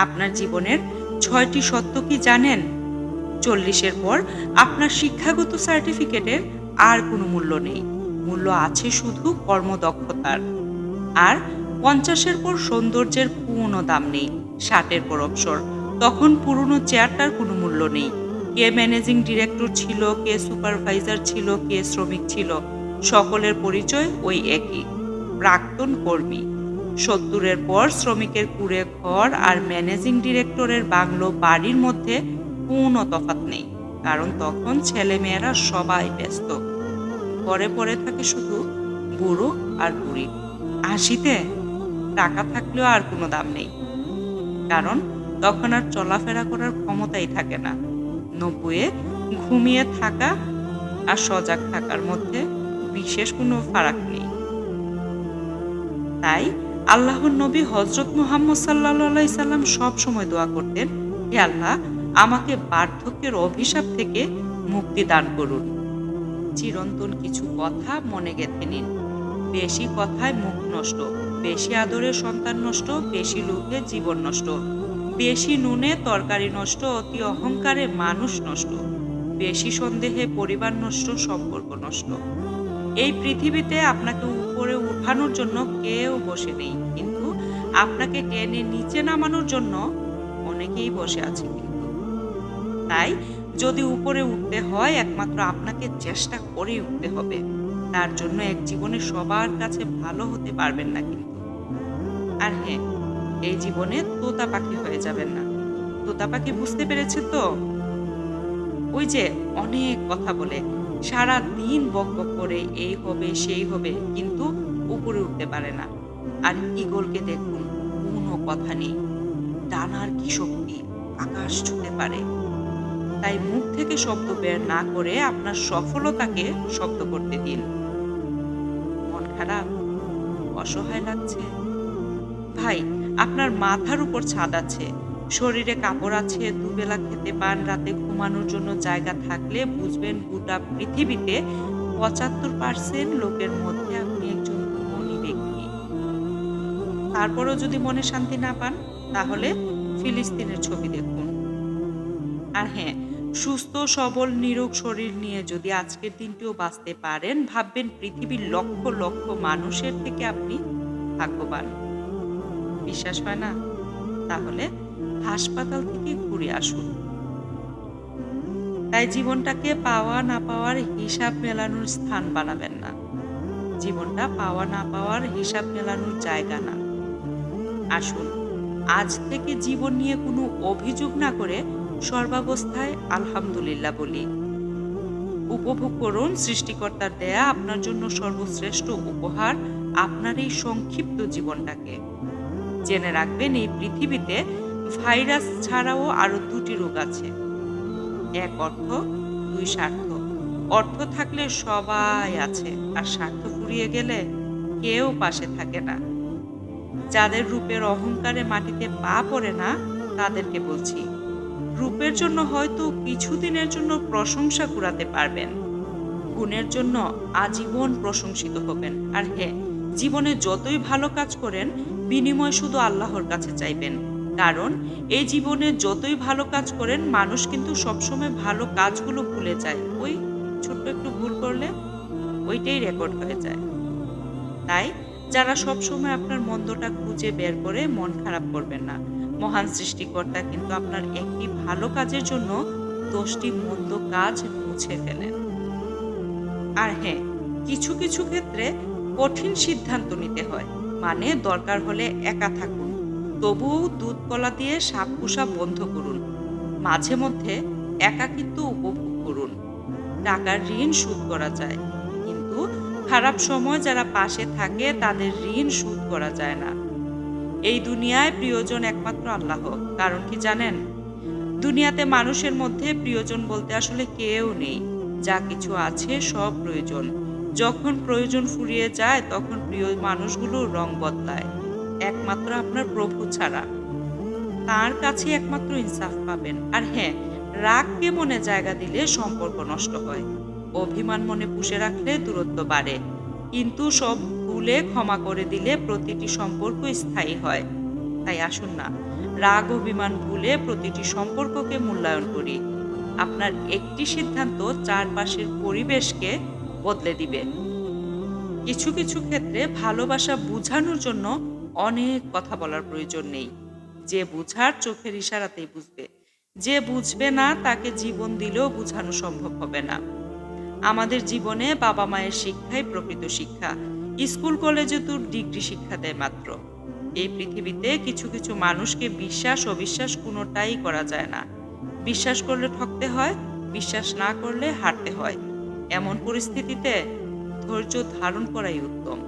আপনার জীবনের ৬টি সত্য কি জানেন? ৪০-এর পর আপনার শিক্ষাগত সার্টিফিকেটের আর কোনো মূল্য নেই। মূল্য আছে শুধু কর্মদক্ষতার। আর ৫০-এর পর সৌন্দর্যের কোনো দাম নেই। ৬০-এর পর অবসর। তখন পুরনো চেয়ারটার কোনো মূল্য নেই। কে ম্যানেজিং ডিরেক্টর ছিল, কে সুপারভাইজার ছিল, কে শ্রমিক ছিল, সকলের পরিচয় ওই একই, প্রাক্তন কর্মী। ৭০-এর পর শ্রমিকের কুঁড়ে ঘর আর ম্যানেজিং ডিরেক্টরের বাংলো বাড়ির মধ্যে কোনো তফাৎ নেই। কারণ তখন ছেলেমেয়েরা সবাই ব্যস্ত। পরে থাকে শুধু বুড়ো আর বুড়ি। ৮০-তে টাকা থাকলেও আর কোনো দাম নেই। কারণ তখন আর চলাফেরা করার ক্ষমতাই থাকে না। ৯০-এ ঘুমিয়ে থাকা আর সজাগ থাকার মধ্যে বিশেষ কোনো ফারাক নেই। তাই আল্লাহর নবী হযরত মুহাম্মদ সাল্লাল্লাহু আলাইহি সাল্লাম সবসময় দোয়া করতেন, হে আল্লাহ, আমাকে বার্ধক্যের অভিশাপ থেকে মুক্তি দান করুন। চিরন্তন কিছু কথা মনে গেঁথে নিন। বেশি কথায় মুখ নষ্ট, বেশি আদরে সন্তান নষ্ট, বেশি লোভে জীবন নষ্ট, বেশি নুনে তরকারি নষ্ট, অতি অহংকারে মানুষ নষ্ট, বেশি সন্দেহে পরিবার নষ্ট, সম্পর্ক নষ্ট। এই পৃথিবীতে আপনাকে উপরে উঠানোর জন্য কেউ বসে নেই, কিন্তু আপনাকে টেনে নিচে নামানোর জন্য অনেকেই বসে আছে কিন্তু। তাই যদি উপরে উঠতে হয় একমাত্র আপনাকে চেষ্টা করেই উঠতে হবে। তার জন্য এক জীবনে সবার কাছে ভালো হতে পারবেন না কিন্তু। আর হ্যাঁ, এই জীবনে তোতা পাখি হয়ে যাবেন না। তোতা পাখি বুঝতে পেরেছে তো? ওই যে অনেক কথা বলে, সারা দিন বকবক করে এই হবে সেই হবে, কিন্তু উপরে উঠতে পারে না। আর ঈগলকে দেখুন, কোনো কথা নেই, ডানার কি শক্তি, আকাশ ছুঁতে পারে। তাই মুখ থেকে শব্দ বের না করে আপনার সফলতাকে শব্দ করতে দিন। মন খারাপ, অসহায় লাগছে? ভাই, আপনার মাথার উপর ছাদ আছে, শরীরে কাপড় আছে, দুবেলা খেতে পান, রাতে ঘুমানোর জন্য জায়গা থাকলে বুঝবেন গোটা পৃথিবীতে ৭৫% লোকের মধ্যে আপনি একজন ধনী ব্যক্তি। তারপরেও যদি মনে শান্তি না পান, তাহলে ফিলিস্তিনের ছবি দেখুন। আর হ্যাঁ, সুস্থ সবল নিরোগ শরীর নিয়ে যদি আজকের দিনটিও বাঁচতে পারেন, ভাববেন পৃথিবীর লক্ষ লক্ষ মানুষের থেকে আপনি ভাগ্যবান। বিশ্বাস হয় না? তাহলে হাসপাতাল থেকে ঘুরে আসুন। তাই জীবনটাকে পাওয়া না পাওয়ার হিসাব মেলানোর স্থান বানাবেন না। জীবনটা পাওয়া না পাওয়ার হিসাব মেলানোর জায়গা না। আসুন, আজ থেকে জীবন নিয়ে কোনো অভিযোগ না করে সর্বাবস্থায় আলহামদুলিল্লাহ বলি। উপভোগ করুন সৃষ্টিকর্তার দেয়া আপনার জন্য সর্বশ্রেষ্ঠ উপহার, আপনার এই সংক্ষিপ্ত জীবনটাকে। জেনে রাখবেন, এই পৃথিবীতে ভাইরাস ছাড়াও আরো ২টি রোগ আছে। এক অর্থ, ২ স্বার্থ। অর্থ থাকলে সবাই আছে, আর স্বার্থ ফুরিয়ে গেলে কেউ পাশে থাকে না। যাদের রূপের অহংকারে মাটিতে পা পড়ে না, তাদেরকে বলছি, রূপের জন্য হয়তো কিছুদিনের জন্য প্রশংসা কুড়াতে পারবেন, গুণের জন্য আজীবন প্রশংসিত হবেন। আর হ্যাঁ, জীবনে যতই ভালো কাজ করেন, বিনিময় শুধু আল্লাহর কাছে চাইবেন। কারণ এই জীবনে যতই ভালো কাজ করেন, মানুষ কিন্তু সবসময় ভালো কাজগুলো ভুলে যায়। ওই ছোট্ট একটু ভুল করলে ওইটাই রেকর্ড হয়ে যায়। তাই যারা সবসময় আপনার মন্দটা খুঁজে বের করে মন খারাপ করবেন না। মহান সৃষ্টিকর্তা কিন্তু আপনার একটি ভালো কাজের জন্য ১০টি মন্দ কাজ মুছে ফেলেন। আর হ্যাঁ, কিছু কিছু ক্ষেত্রে কঠিন সিদ্ধান্ত নিতে হয়। মানে দরকার হলে একা থাকুন, তবুও দুধ কলা দিয়ে সাপ পোষা বন্ধ করুন। মাঝে মধ্যে একাকিত্ব উপভোগ করুন। টাকার ঋণ শোধ করা যায়, কিন্তু খারাপ সময় যারা পাশে থাকে তাদের ঋণ শোধ করা যায় না। এই দুনিয়ায় প্রিয়জন একমাত্র আল্লাহ। কারণ কি জানেন? দুনিয়াতে মানুষের মধ্যে প্রিয়জন বলতে আসলে কেউ নেই। যা কিছু আছে সব প্রয়োজন। যখন প্রয়োজন ফুরিয়ে যায়, তখন প্রিয় মানুষগুলোর রং বদলায়। একমাত্র আপনার প্রভু ছাড়া। তার কাছে একমাত্র ইনসাফ পাবেন। আর হ্যাঁ, রাগকে মনে জায়গা দিলে সম্পর্ক নষ্ট হয়। অভিমান মনে পুষে রাখলে দূরত্ব বাড়ে। কিন্তু সব ভুলে ক্ষমা করে দিলে প্রতিটি সম্পর্ক স্থায়ী হয়। তাই আসুন না, রাগ অভিমান ভুলে প্রতিটি সম্পর্ককে মূল্যায়ন করি। আপনার একটি সিদ্ধান্ত চারপাশের পরিবেশকে বদলে দিবে। কিছু কিছু ক্ষেত্রে ভালোবাসা বোঝানোর জন্য অনেক কথা বলার প্রয়োজন নেই। যে বুঝার চোখের ইশারাতেই বুঝবে। যে বুঝবে না তাকে জীবন দিলেও বোঝানো সম্ভব হবে না। আমাদের জীবনে বাবা মায়ের শিক্ষাই প্রকৃত শিক্ষা। স্কুল কলেজে তো ডিগ্রি শিক্ষা দেয় মাত্র। এই পৃথিবীতে কিছু কিছু মানুষকে বিশ্বাস অবিশ্বাস কোনোটাই করা যায় না। বিশ্বাস করলে ঠকতে হয়, বিশ্বাস না করলে হারতে হয়। এমন পরিস্থিতিতে ধৈর্য ধারণ করাই উত্তম।